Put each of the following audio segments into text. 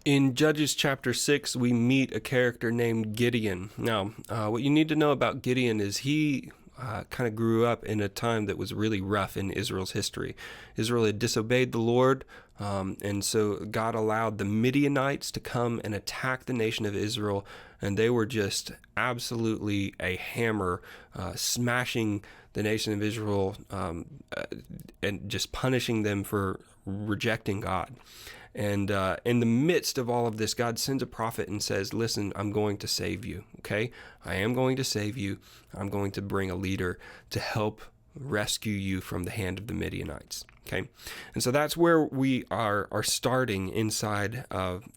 In Judges chapter 6, we meet a character named Gideon. Now, what you need to know about Gideon is he kind of grew up in a time that was really rough in Israel's history. Israel had disobeyed the Lord, and so God allowed the Midianites to come and attack the nation of Israel, and they were just absolutely a hammer, smashing the nation of Israel and just punishing them for rejecting God. And in the midst of all of this, God sends a prophet and says, listen, I'm going to save you, okay? I am going to save you. I'm going to bring a leader to help rescue you from the hand of the Midianites, okay? And so that's where we are starting inside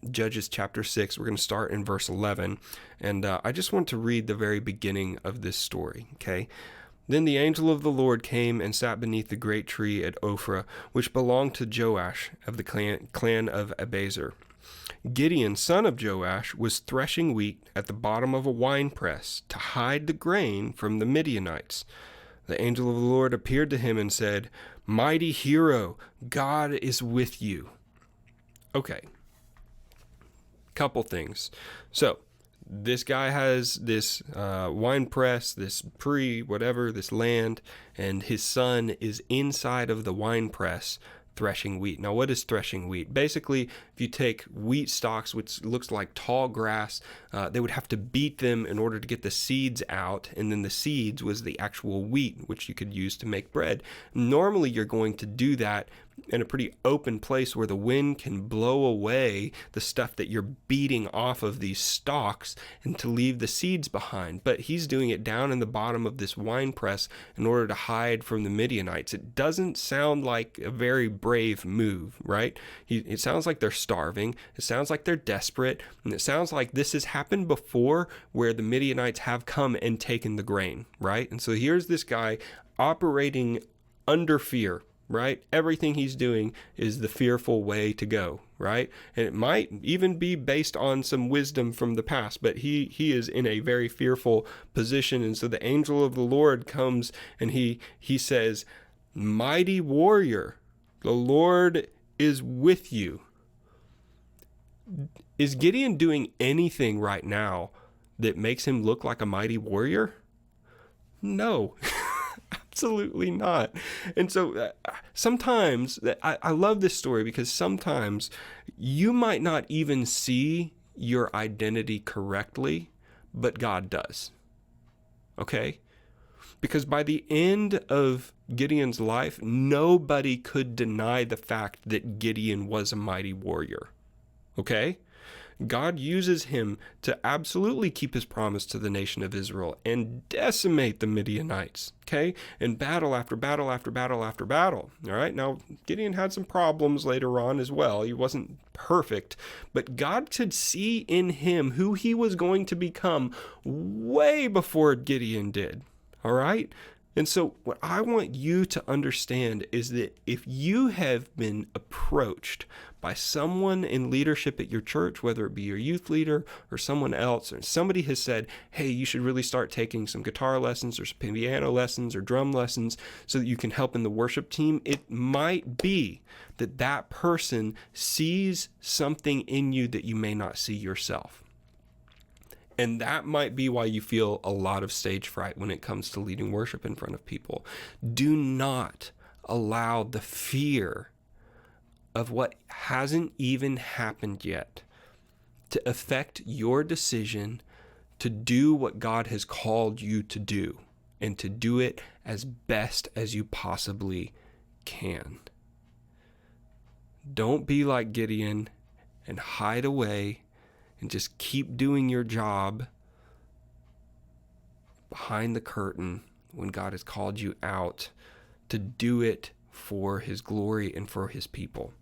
Judges chapter 6. We're going to start in verse 11. And I just want to read the very beginning of this story, okay? Then the angel of the Lord came and sat beneath the great tree at Ophrah, which belonged to Joash of the clan of Abiezer. Gideon, son of Joash, was threshing wheat at the bottom of a winepress to hide the grain from the Midianites. The angel of the Lord appeared to him and said, "Mighty hero, God is with you." Okay, couple things. So, this guy has this wine press, this this land, and his son is inside of the wine press threshing wheat. Now, what is threshing wheat? Basically, if you take wheat stalks, which looks like tall grass, they would have to beat them in order to get the seeds out, and then the seeds was the actual wheat, which you could use to make bread. Normally, you're going to do that in a pretty open place where the wind can blow away the stuff that you're beating off of these stalks and to leave the seeds behind. But he's doing it down in the bottom of this wine press in order to hide from the Midianites. It doesn't sound like a very brave move, right? It sounds like they're starving. It sounds like they're desperate. And it sounds like this has happened before where the Midianites have come and taken the grain, right? And so here's this guy operating under fear, right? Everything he's doing is the fearful way to go, right? And it might even be based on some wisdom from the past, but he is in a very fearful position. And so the angel of the Lord comes and he says, "Mighty warrior, the Lord is with you." Is Gideon doing anything right now that makes him look like a mighty warrior? No. Absolutely not. And so sometimes, I love this story because sometimes you might not even see your identity correctly, but God does. Okay? Because by the end of Gideon's life, nobody could deny the fact that Gideon was a mighty warrior. Okay? God uses him to absolutely keep his promise to the nation of Israel and decimate the Midianites, okay? And battle after battle after battle after battle, all right? Now, Gideon had some problems later on as well. He wasn't perfect, but God could see in him who he was going to become way before Gideon did, all right? And so what I want you to understand is that if you have been approached by someone in leadership at your church, whether it be your youth leader or someone else, or somebody has said, hey, you should really start taking some guitar lessons or some piano lessons or drum lessons so that you can help in the worship team, it might be that that person sees something in you that you may not see yourself. And that might be why you feel a lot of stage fright when it comes to leading worship in front of people. Do not allow the fear of what hasn't even happened yet to affect your decision to do what God has called you to do and to do it as best as you possibly can. Don't be like Gideon and hide away and just keep doing your job behind the curtain when God has called you out to do it for his glory and for his people.